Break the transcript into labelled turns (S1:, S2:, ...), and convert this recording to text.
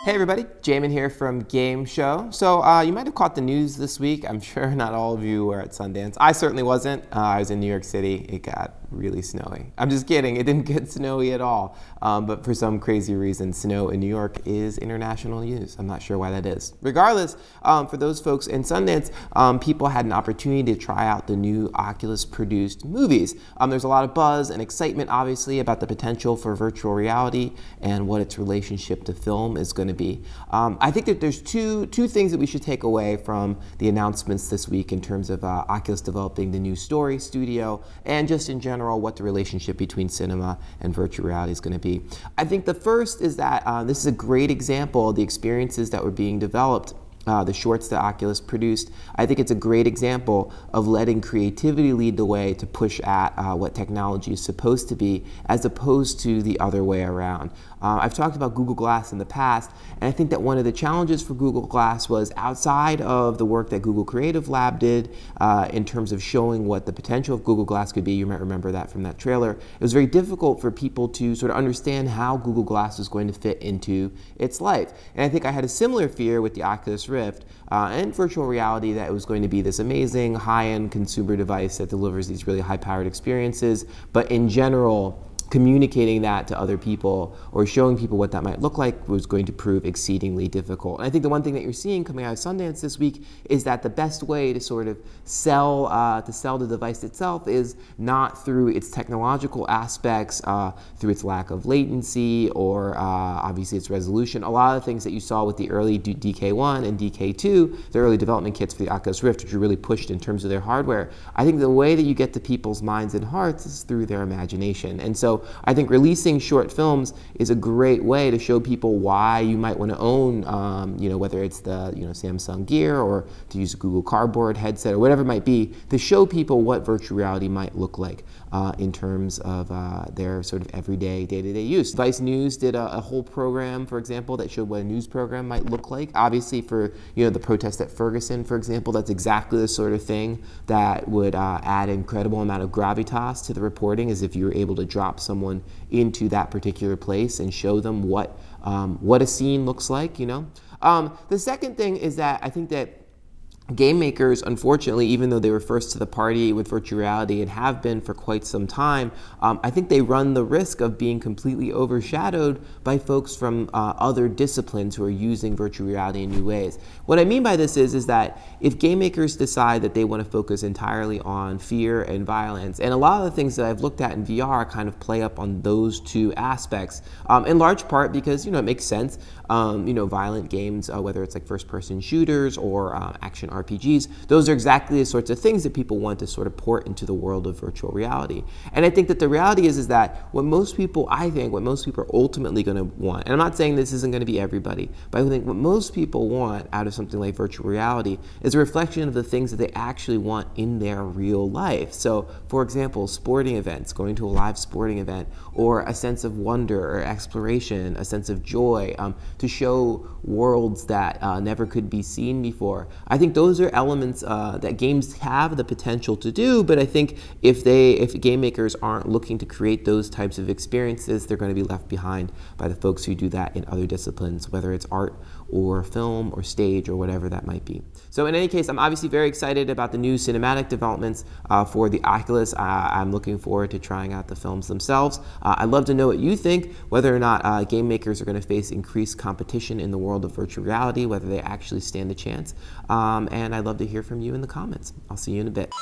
S1: Hey everybody, Jamin here from Game Show. So you might have caught the news this week. I'm sure not all of you were at Sundance. I certainly wasn't. I was in New York City. It got really snowy. I'm just kidding. It didn't get snowy at all. But for some crazy reason, snow in New York is international news. I'm not sure why that is. Regardless, for those folks in Sundance, people had an opportunity to try out the new Oculus produced movies. There's a lot of buzz and excitement, obviously, about the potential for virtual reality and what its relationship to film is going to be. I think that there's two things that we should take away from the announcements this week in terms of Oculus developing the new story studio and just in general what the relationship between cinema and virtual reality is going to be. I think the first is that this is a great example of the experiences that were being developed. The shorts that Oculus produced, I think it's a great example of letting creativity lead the way to push at what technology is supposed to be, as opposed to the other way around. I've talked about Google Glass in the past, and I think that one of the challenges for Google Glass was outside of the work that Google Creative Lab did in terms of showing what the potential of Google Glass could be. You might remember that from that trailer. It was very difficult for people to sort of understand how Google Glass was going to fit into its life. And I think I had a similar fear with the Oculus Rift and virtual reality, that it was going to be this amazing high-end consumer device that delivers these really high-powered experiences, but in general, communicating that to other people or showing people what that might look like was going to prove exceedingly difficult. And I think the one thing that you're seeing coming out of Sundance this week is that the best way to sort of sell the device itself is not through its technological aspects, through its lack of latency or obviously its resolution. A lot of the things that you saw with the early DK1 and DK2, the early development kits for the Oculus Rift, which were really pushed in terms of their hardware, I think the way that you get to people's minds and hearts is through their imagination. And so I think releasing short films is a great way to show people why you might want to own, whether it's the Samsung Gear or to use a Google Cardboard headset or whatever it might be, to show people what virtual reality might look like in terms of their sort of everyday, day-to-day use. Vice News did a whole program, for example, that showed what a news program might look like. Obviously, for the protest at Ferguson, for example, that's exactly the sort of thing that would add an incredible amount of gravitas to the reporting, as if you were able to drop someone into that particular place and show them what a scene looks like. The second thing is that I think that game makers, unfortunately, even though they were first to the party with virtual reality and have been for quite some time, I think they run the risk of being completely overshadowed by folks from other disciplines who are using virtual reality in new ways. What I mean by this is that if game makers decide that they want to focus entirely on fear and violence, and a lot of the things that I've looked at in VR kind of play up on those two aspects, in large part because, it makes sense. Violent games, whether it's like first-person shooters or action RPGs, those are exactly the sorts of things that people want to sort of port into the world of virtual reality. And I think that the reality is that what most people are ultimately going to want, and I'm not saying this isn't going to be everybody, but I think what most people want out of something like virtual reality is a reflection of the things that they actually want in their real life. So, for example, sporting events, going to a live sporting event, or a sense of wonder or exploration, a sense of joy, to show worlds that never could be seen before. I think those are elements that games have the potential to do, but I think if game makers aren't looking to create those types of experiences, they're going to be left behind by the folks who do that in other disciplines, whether it's art or film or stage or whatever that might be. So in any case, I'm obviously very excited about the new cinematic developments for the Oculus. I'm looking forward to trying out the films themselves. I'd love to know what you think, whether or not game makers are going to face increased competition in the world of virtual reality, whether they actually stand a chance. And I'd love to hear from you in the comments. I'll see you in a bit.